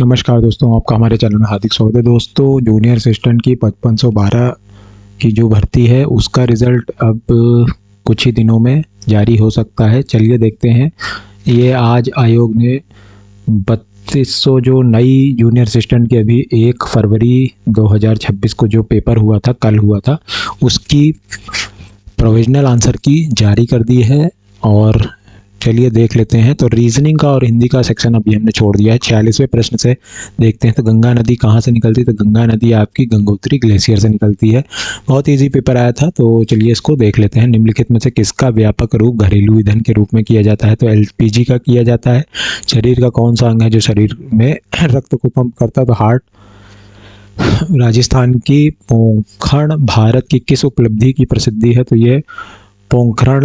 नमस्कार दोस्तों, आपका हमारे चैनल में हार्दिक स्वागत है। दोस्तों, जूनियर असिस्टेंट की 5512 की जो भर्ती है उसका रिज़ल्ट अब कुछ ही दिनों में जारी हो सकता है। चलिए देखते हैं। ये आज आयोग ने 3200 जो नई जूनियर असिस्टेंट की अभी 1 फरवरी 2026 को जो पेपर हुआ था, कल हुआ था, उसकी प्रोविजनल आंसर की जारी कर दी है। और चलिए देख लेते हैं। तो रीजनिंग का और हिंदी का सेक्शन अभी हमने छोड़ दिया है। 46वें प्रश्न से देखते हैं। तो गंगा नदी कहाँ से निकलती है? तो गंगा नदी आपकी गंगोत्री ग्लेशियर से निकलती है। बहुत इजी पेपर आया था, तो चलिए इसको देख लेते हैं। निम्नलिखित में से किसका व्यापक रूप घरेलू ईंधन के रूप में किया जाता है? तो एलपीजी का किया जाता है। शरीर का कौन सा अंग है जो शरीर में रक्त को पंप करता है? तो हार्ट। राजस्थान की पोखरण भारत की किस उपलब्धि की प्रसिद्धि है? तो ये पोखरण,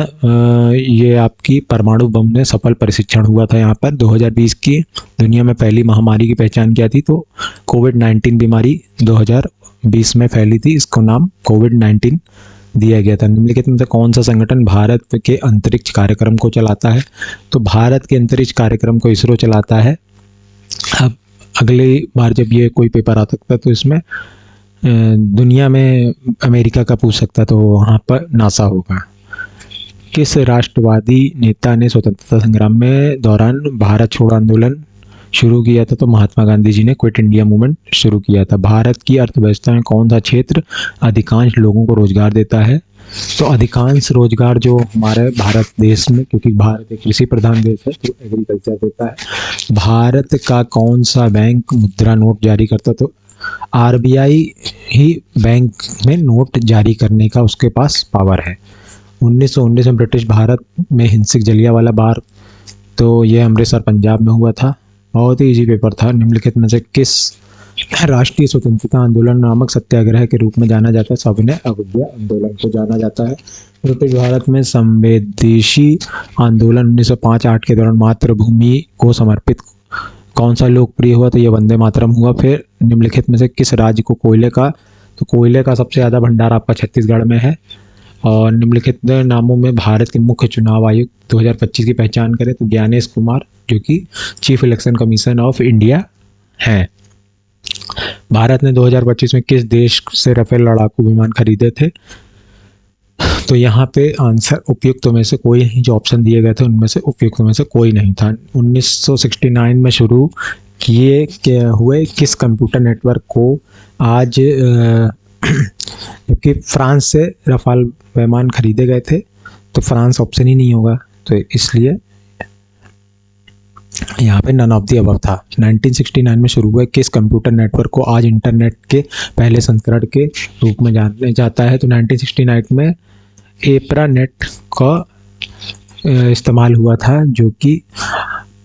ये आपकी परमाणु बम में सफल परीक्षण हुआ था। यहाँ पर 2020 की दुनिया में पहली महामारी की पहचान किया थी। तो कोविड-19 बीमारी 2020 में फैली थी, इसको नाम कोविड-19 दिया गया था। निम्नलिखित में से कौन सा संगठन भारत के अंतरिक्ष कार्यक्रम को चलाता है? तो भारत के अंतरिक्ष कार्यक्रम को इसरो चलाता है। अब अगली बार जब ये कोई पेपर आ सकता है तो इसमें दुनिया में अमेरिका का पूछ सकता है, तो वहाँ पर नासा होगा। किस राष्ट्रवादी नेता ने स्वतंत्रता संग्राम में दौरान भारत छोड़ो आंदोलन शुरू किया था? तो महात्मा गांधी जी ने क्विट इंडिया मूवमेंट शुरू किया था। भारत की अर्थव्यवस्था में कौन सा क्षेत्र अधिकांश लोगों को रोजगार देता है? तो अधिकांश रोजगार जो हमारे भारत देश में, क्योंकि भारत एक कृषि प्रधान देश है, तो एग्रीकल्चर देता है। भारत का कौन सा बैंक मुद्रा नोट जारी करता? तो आरबीआई ही बैंक में नोट जारी करने का उसके पास पावर है। 1919 में ब्रिटिश भारत में हिंसक जलियांवाला बाग, तो ये अमृतसर पंजाब में हुआ था। बहुत ही इजी पेपर था। निम्नलिखित में से किस राष्ट्रीय स्वतंत्रता आंदोलन नामक सत्याग्रह के रूप में जाना जाता है? सविनय अवज्ञा आंदोलन को जाना जाता है। ब्रिटिश भारत में संवेदनशील आंदोलन 1905-8 के दौरान मातृभूमि को समर्पित कौन सा लोकप्रिय हुआ? तो ये वंदे मातरम हुआ। फिर निम्नलिखित में से किस राज्य को कोयले का, तो कोयले का सबसे ज़्यादा भंडार आपका छत्तीसगढ़ में है। और निम्नलिखित नामों में भारत के मुख्य चुनाव आयुक्त 2025 की पहचान करें? तो ज्ञानेश कुमार, जो कि chief election commission of India हैं। भारत ने 2025 में किस देश से राफेल लड़ाकू विमान खरीदे थे? तो यहाँ पे आंसर उपयुक्त में से कोई नहीं, जो ऑप्शन दिए गए थे उनमें से उपयुक्त में से कोई नहीं था। 1969 में शुरू किए हुए किस कंप्यूटर नेटवर्क को आज, जबकि फ्रांस से राफेल विमान खरीदे गए थे, तो फ्रांस ऑप्शन ही नहीं होगा, तो इसलिए यहाँ पे नन ऑफ दी अबव था। 1969 में शुरू हुए किस कंप्यूटर नेटवर्क को आज इंटरनेट के पहले संस्करण के रूप में जाना जाता है? तो 1969 में एप्रानेट का इस्तेमाल हुआ था, जो कि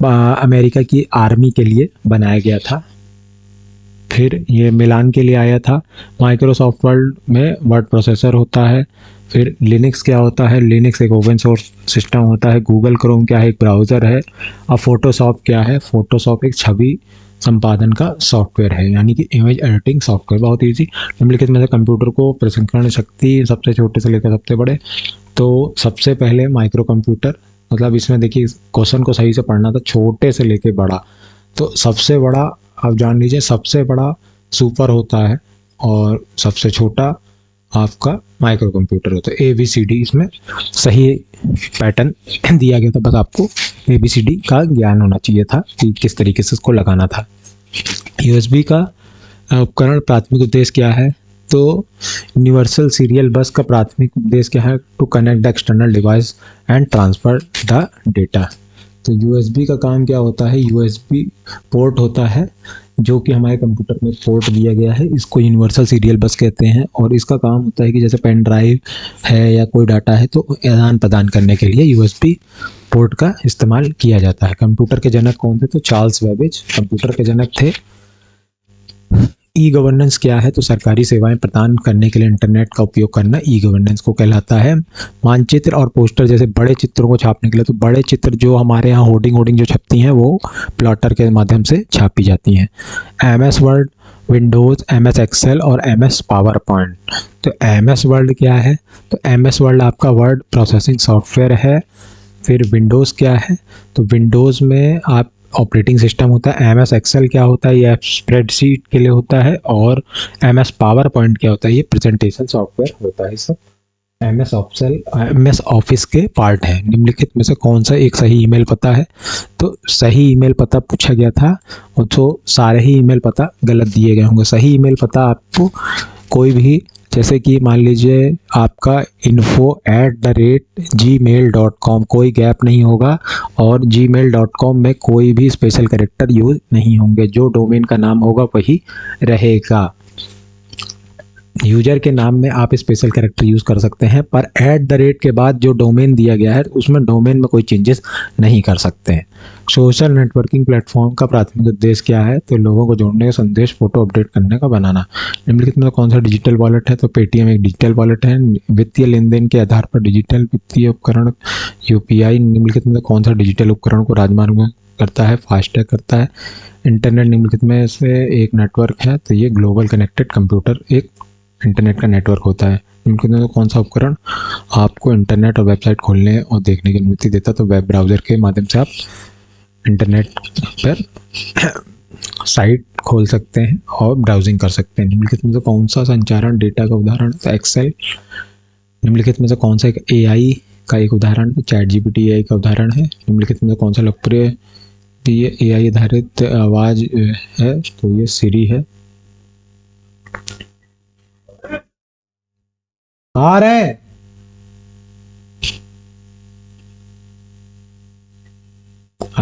अमेरिका की आर्मी के लिए बनाया गया था। फिर ये मिलान के लिए आया था। माइक्रोसॉफ्ट वर्ड में वर्ड प्रोसेसर होता है। फिर लिनक्स क्या होता है? लिनक्स एक ओपन सोर्स सिस्टम होता है। गूगल क्रोम क्या है? एक ब्राउज़र है। और फोटोशॉप क्या है? फोटोशॉप एक छवि संपादन का सॉफ्टवेयर है, यानी कि इमेज एडिटिंग सॉफ्टवेयर। बहुत ईजी। निम्नलिखित में से कंप्यूटर को प्रसंस्करण शक्ति सबसे छोटे से लेकर सबसे बड़े, तो सबसे पहले माइक्रो कंप्यूटर, मतलब इसमें देखिए क्वेश्चन को सही से पढ़ना था, छोटे से लेके बड़ा। तो सबसे बड़ा आप जान लीजिए, सबसे बड़ा सुपर होता है और सबसे छोटा आपका माइक्रो कंप्यूटर होता है। ABCD इसमें सही पैटर्न दिया गया था, बस आपको ABCD का ज्ञान होना चाहिए था कि किस तरीके से इसको लगाना था। USB का उपकरण प्राथमिक उद्देश्य क्या है? तो यूनिवर्सल सीरियल बस का प्राथमिक उद्देश्य क्या है? To connect the external device and transfer the data. तो USB का काम क्या होता है? USB पोर्ट होता है, जो कि हमारे कंप्यूटर में पोर्ट दिया गया है, इसको यूनिवर्सल सीरियल बस कहते हैं। और इसका काम होता है कि जैसे पेन ड्राइव है या कोई डाटा है, तो आदान प्रदान करने के लिए USB पोर्ट का इस्तेमाल किया जाता है। कंप्यूटर के जनक कौन थे? तो चार्ल्स बेबेज कंप्यूटर के जनक थे। ई गवर्नेंस क्या है? तो सरकारी सेवाएं प्रदान करने के लिए इंटरनेट का उपयोग करना ई गवर्नेंस को कहलाता है। मानचित्र और पोस्टर जैसे बड़े चित्रों को छापने के लिए, तो बड़े चित्र जो हमारे यहाँ होर्डिंग जो छपती हैं वो प्लॉटर के माध्यम से छापी जाती हैं। MS Word, Windows, MS Excel और MS पावर पॉइंट। तो MS वर्ड क्या है? तो MS वर्ड आपका वर्ड प्रोसेसिंग सॉफ्टवेयर है। फिर विंडोज़ क्या है? तो विंडोज़ में आप ऑपरेटिंग सिस्टम होता है, एम एस एक्सेल क्या होता है, ये स्प्रेडशीट के लिए होता है, और एम एस पावर पॉइंट क्या होता है, ये प्रेजेंटेशन सॉफ्टवेयर होता है। सब एम एस ऑफिस के पार्ट हैं। निम्नलिखित में से कौन सा एक सही ईमेल पता है? तो सही ईमेल पता पूछा गया था, और तो सारे ही ईमेल पता गलत दिए गए होंगे। सही ईमेल पता आपको कोई भी, जैसे कि मान लीजिए आपका info@gmail.com, कोई गैप नहीं होगा, और gmail.com में कोई भी स्पेशल कैरेक्टर यूज नहीं होंगे। जो डोमेन का नाम होगा वही रहेगा। यूजर के नाम में आप स्पेशल कैरेक्टर यूज़ कर सकते हैं, पर @ के बाद जो डोमेन दिया गया है उसमें डोमेन में कोई चेंजेस नहीं कर सकते हैं। सोशल नेटवर्किंग प्लेटफॉर्म का प्राथमिक उद्देश्य क्या है? तो लोगों को जोड़ने का, संदेश, फोटो अपडेट करने का, बनाना। निम्नलिखित में कौन सा डिजिटल वॉलेट है? तो पेटीएम एक डिजिटल वॉलेट है। वित्तीय लेन देन के आधार पर डिजिटल वित्तीय उपकरण यूपीआई। निम्नलिखित में कौन सा डिजिटल उपकरण को राजमार्ग में करता है? फास्टैग करता है। इंटरनेट निम्नलिखित में से एक नेटवर्क है, तो ये ग्लोबल कनेक्टेड कंप्यूटर एक इंटरनेट का नेटवर्क होता है। निम्नलिखित में कौन सा उपकरण आपको इंटरनेट और वेबसाइट खोलने और देखने की अनुमति देता है? तो वेब ब्राउज़र के माध्यम से आप इंटरनेट पर साइट खोल सकते हैं और ब्राउजिंग कर सकते हैं। निम्नलिखित में से कौन सा संचारण डेटा का उदाहरण? तो एक्सेल। निम्नलिखित में से कौन सा एक एआई का एक उदाहरण? तो चैट जीपीटी एआई का उदाहरण है। निम्नलिखित में से कौन सा लोकप्रिय ये एआई आधारित आवाज़ है? तो ये सिरी है। आ रहे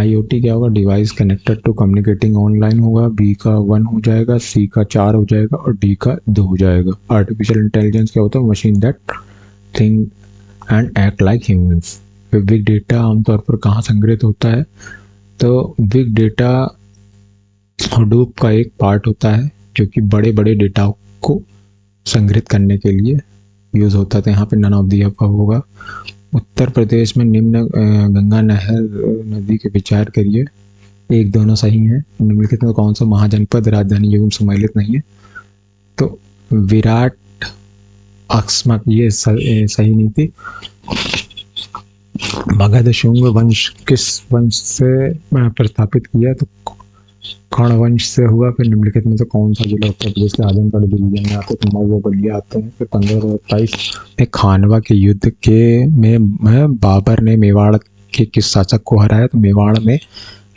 IoT क्या होगा? Device connected to communicating online होगा। बी का 1 हो जाएगा, सी का 4 हो जाएगा, और डी का 2 हो जाएगा। आर्टिफिशियल इंटेलिजेंस क्या होता है? Machine that think and act like humans. Big data आमतौर पर कहाँ संग्रहित होता है? तो बिग डेटा हडूप का एक पार्ट होता है, जो कि बड़े बड़े डेटा को संग्रहित करने के लिए यूज़ होता था। यहाँ पे नन ऑफ दी अबव होगा। उत्तर प्रदेश में निम्न गंगा नदी के विचार करिए। एक दोनों सही हैं। निम्नलिखित में कौन सा महाजनपद राजधानी युग सम्मिलित नहीं है? तो विराट अकस्मात, ये सही नहीं थी। मगध शुंग वंश किस वंश से प्रस्थापित किया? तो कर्ण वंश से हुआ। फिर निम्नलिखित में से कौन सा जिला उत्तर प्रदेश के आजमगढ़ डिवीजन में आते हैं? तो मऊ बलिया आते हैं। फिर 1527 में खानवा के युद्ध के में बाबर ने मेवाड़ के किस शासक को हराया? तो मेवाड़ में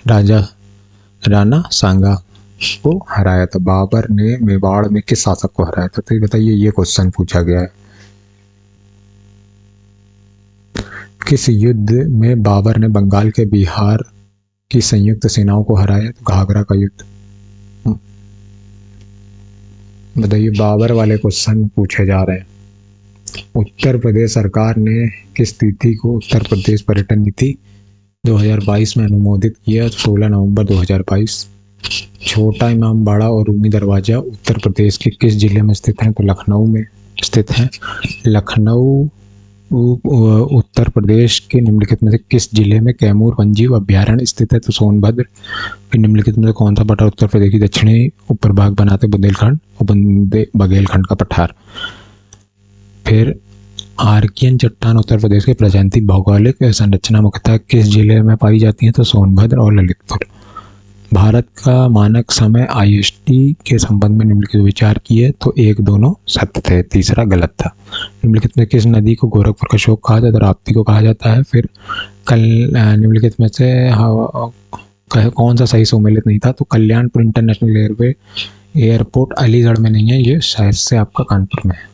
राणा सांगा को हराया था। बाबर ने मेवाड़ में किस शासक को हराया था? तो बताइए, ये क्वेश्चन पूछा गया है। किस युद्ध में बाबर ने बंगाल के बिहार की संयुक्त सेनाओं को हराया? तो घाघरा का युद्ध। बताइए, बाबर वाले क्वेश्चन पूछे जा रहे हैं। उत्तर प्रदेश सरकार ने किस तिथि को उत्तर प्रदेश पर्यटन नीति 2022 में अनुमोदित किया? 16 नवंबर 2022। छोटा इमाम बाड़ा और रूमी दरवाजा उत्तर प्रदेश के किस जिले में स्थित हैं? तो लखनऊ में स्थित हैं। लखनऊ उत्तर प्रदेश के निम्नलिखित में से किस जिले में कैमूर वन्यजीव अभ्यारण्य स्थित है? तो सोनभद्र। फिर निम्नलिखित में से कौन सा पठार उत्तर प्रदेश की दक्षिणी ऊपर भाग बनाते? बुंदेलखंड और बघेलखंड का पठार। फिर आर्कियन चट्टान उत्तर प्रदेश के प्रजाति भौगोलिक संरचना मुख्यतः किस जिले में पाई जाती है? तो सोनभद्र और ललितपुर। भारत का मानक समय IST के संबंध में निम्नलिखित विचार किए? तो एक दोनों सत्य थे, तीसरा गलत था। निम्नलिखित में किस नदी को गोरखपुर का शोक कहा जाता है? राप्ती को कहा जाता है। फिर निम्नलिखित में से कौन सा सही सम्मिलित नहीं था? तो कल्याणपुर इंटरनेशनल एयरपोर्ट अलीगढ़ में नहीं है, ये शायद से आपका कानपुर में है।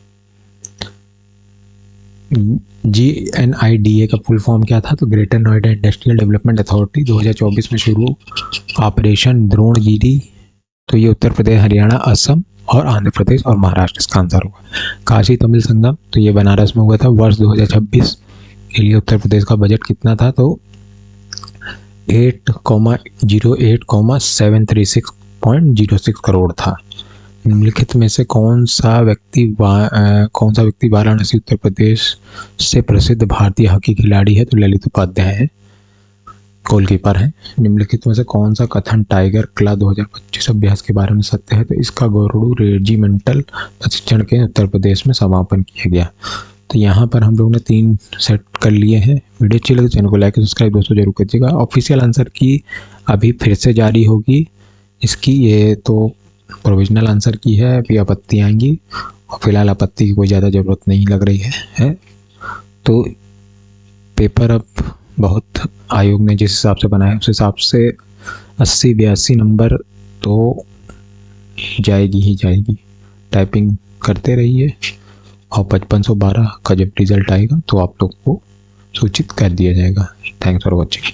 GNIDA का फुल फॉर्म क्या था? तो greater Noida industrial development authority. 2024 में शुरू ऑपरेशन द्रोणगिरी। तो ये उत्तर प्रदेश, हरियाणा, असम और आंध्र प्रदेश और महाराष्ट्र इसका आंसर होगा। काशी तमिल संगम, तो ये बनारस में हुआ था। वर्ष 2026 के लिए उत्तर प्रदेश का बजट कितना था? तो 8,08,736.06 करोड़ था। निम्नलिखित में से कौन सा व्यक्ति वाराणसी उत्तर प्रदेश से प्रसिद्ध भारतीय हॉकी खिलाड़ी है? तो ललित उपाध्याय है, गोलकीपर है। निम्नलिखित में से कौन सा कथन टाइगर क्ला 2025 अभ्यास के बारे में सत्य है? तो इसका गरुड़ रेजिमेंटल प्रशिक्षण के उत्तर प्रदेश में समापन किया गया। तो यहाँ पर हम लोगों ने 3 सेट कर लिए हैं। वीडियो अच्छी लगे तो चैनल को लाइक सब्सक्राइब दोस्तों जरूर कीजिएगा। ऑफिशियल आंसर की अभी फिर से जारी होगी इसकी, ये तो प्रोविजनल आंसर की है, अभी आपत्ति आएंगी और फिलहाल आपत्ति की कोई ज़्यादा ज़रूरत नहीं लग रही है। तो पेपर अब बहुत आयोग ने जिस हिसाब से बनाया उस हिसाब से 80-82 नंबर तो जाएगी ही जाएगी। टाइपिंग करते रहिए और 5512 का जब रिज़ल्ट आएगा तो आप लोग को सूचित कर दिया जाएगा। Thanks for watching.